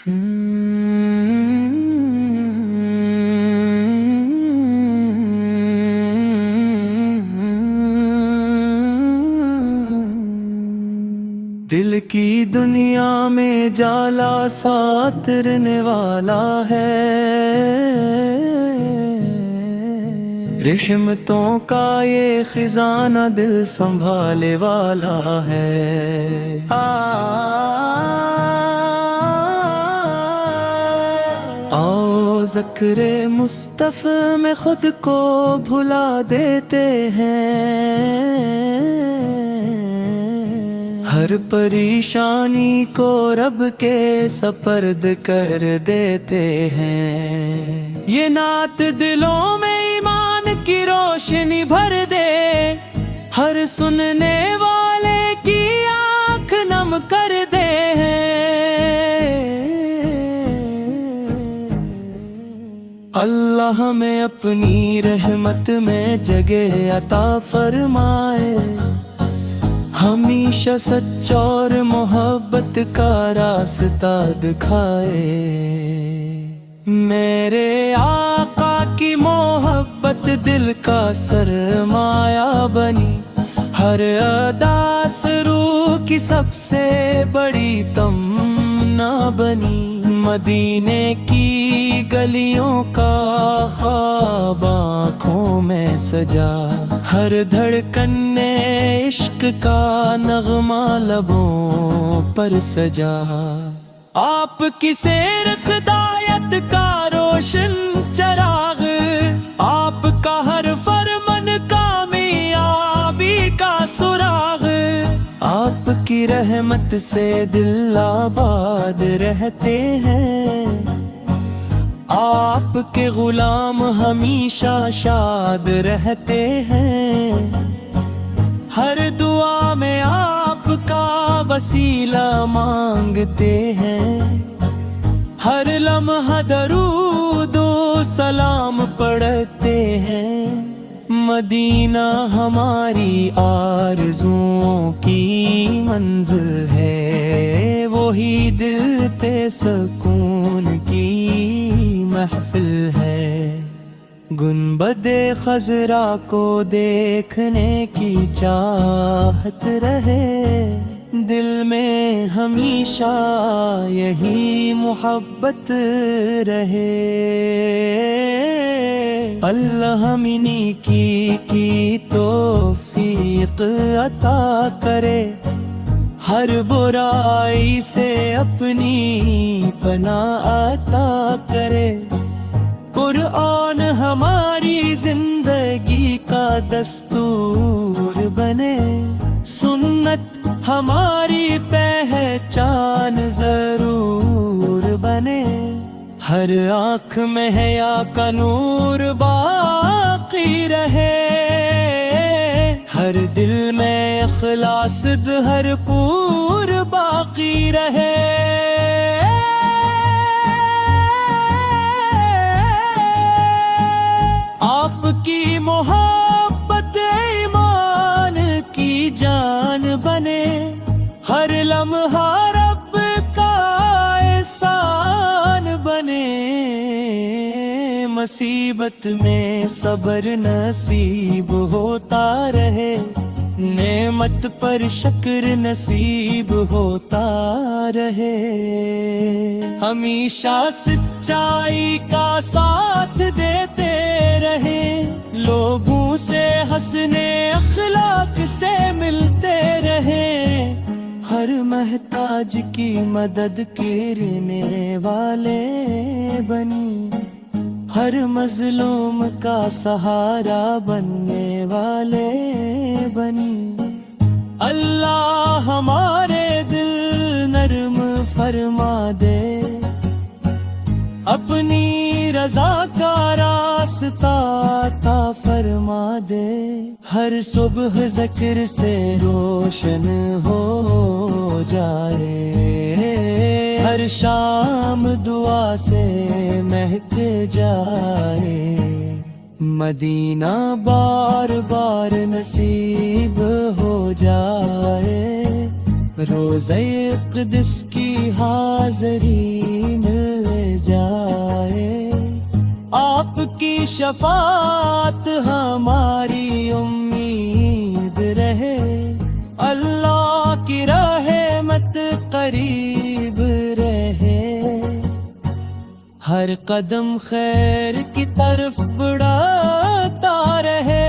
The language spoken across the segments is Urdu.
دل کی دنیا میں جالا ساترنے والا ہے، رحمتوں کا یہ خزانہ دل سنبھالے والا ہے۔ آؤ ذکر مصطفیٰ میں خود کو بھلا دیتے ہیں، ہر پریشانی کو رب کے سپرد کر دیتے ہیں۔ یہ نعت دلوں میں ایمان کی روشنی بھر دے، ہر سننے والے کی آنکھ نم کر دے۔ اللہ ہمیں اپنی رحمت میں جگہ عطا فرمائے، ہمیشہ سچ اور محبت کا راستہ دکھائے۔ میرے آقا کی محبت دل کا سرمایہ بنی، ہر ادا روح کی سب سے بڑی تمنا بنی۔ مدینے کی گلیوں کا خواب آنکھوں میں سجا، ہر دھڑکن نے عشق کا نغمہ لبوں پر سجا۔ آپ کی سیرت ہدایت کا روشن چراغ، آپ کا ہر فرمان کامیابی کا سراغ۔ آپ کی رحمت سے دل آباد رہتے ہیں، آپ کے غلام ہمیشہ شاد رہتے ہیں۔ ہر دعا میں آپ کا وسیلہ مانگتے ہیں، ہر لمحہ درود و سلام پڑھتے ہیں۔ مدینہ ہماری آرزوؤں کی منزل ہے، وہی دل پہ سکون کی محفل ہے۔ گنبد خضرا کو دیکھنے کی چاہت رہے، دل میں ہمیشہ یہی محبت رہے۔ اللہ ہمیں کی توفیق عطا کرے، ہر برائی سے اپنی پناہ عطا کرے۔ قرآن ہماری زندگی کا دستور بنے، سنت ہماری پہچان ضرور بنے۔ ہر آنکھ میں حیا کا نور باقی رہے، ہر دل میں اخلاص بھرپور باقی رہے۔ آپ کی محبت ایمان کی جان بنے، ہر لمحہ رب کا احسان بنے۔ مصیبت میں صبر نصیب ہوتا رہے، نعمت پر شکر نصیب ہوتا رہے۔ ہمیشہ سچائی کا ساتھ دیتے رہے، لوگوں سے حسنے اخلاق سے ملتے رہے۔ ہر محتاج کی مدد کرنے والے بنی، ہر مظلوم کا سہارا بننے والے بنی۔ اللہ ہمارے دل نرم فرما دے، اپنی رضا کا راستہ عطا فرما دے۔ ہر صبح ذکر سے روشن ہو جائے، ہر شام دعا سے مہک جائے۔ مدینہ بار بار نصیب ہو جائے، روزہ اقدس کی حاضری کی شفاعت ہماری امید رہے، اللہ کی رحمت قریب رہے، ہر قدم خیر کی طرف بڑھاتا رہے،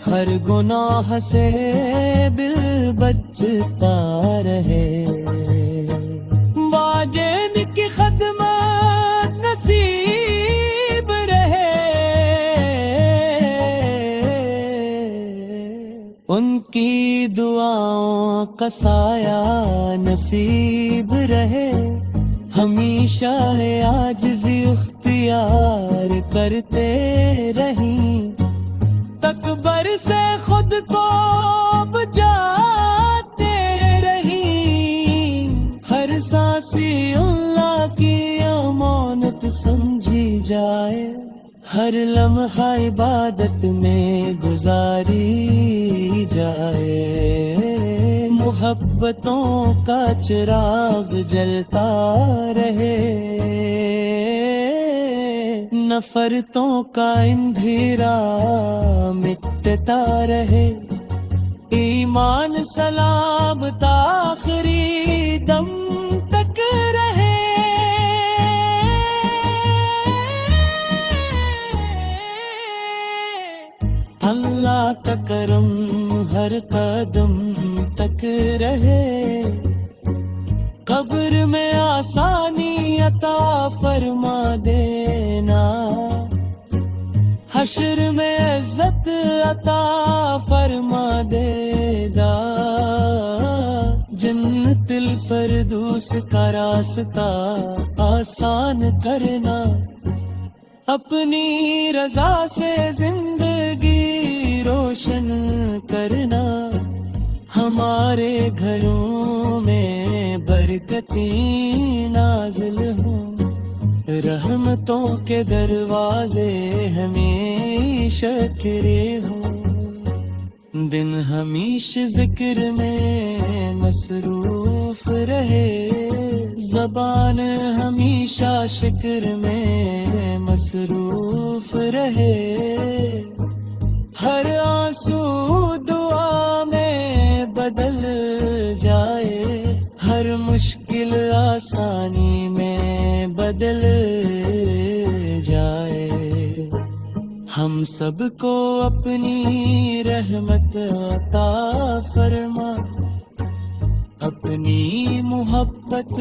ہر گناہ سے دل بچتا رہے، واجد کی خدمت نصیب رہے، ان کی دعاؤں کا سایہ نصیب رہے، ہمیشہ عاجزی اختیار کرتے رہیں، تکبر سے خود کو بچاتے رہیں، ہر سانسی اللہ کی امانت سمجھی جائے، ہر لمحہ عبادت میں گزاری جائے، محبتوں کا چراغ جلتا رہے، نفرتوں کا اندھیرا مٹتا رہے، ایمان سلامت آخری دم تک رہے، اللہ کا کرم ہر قدم تک رہے، قبر میں آسانی عطا فرما دینا، حشر میں عزت عطا فرما دینا، جنت الفردوس کا راستہ آسان کرنا، اپنی رضا سے زندگی روشن کرنا، ہمارے گھروں میں برکتیں نازل ہوں، رحمتوں کے دروازے ہمیشہ کھلے ہوں، دن ہمیشہ ذکر میں مصروف رہے، زبان ہمیشہ شکر میں مصروف رہے، ہر آنسو دعا میں بدل جائے، ہر مشکل آسانی میں بدل جائے، ہم سب کو اپنی رحمت عطا فرما، اپنی محبت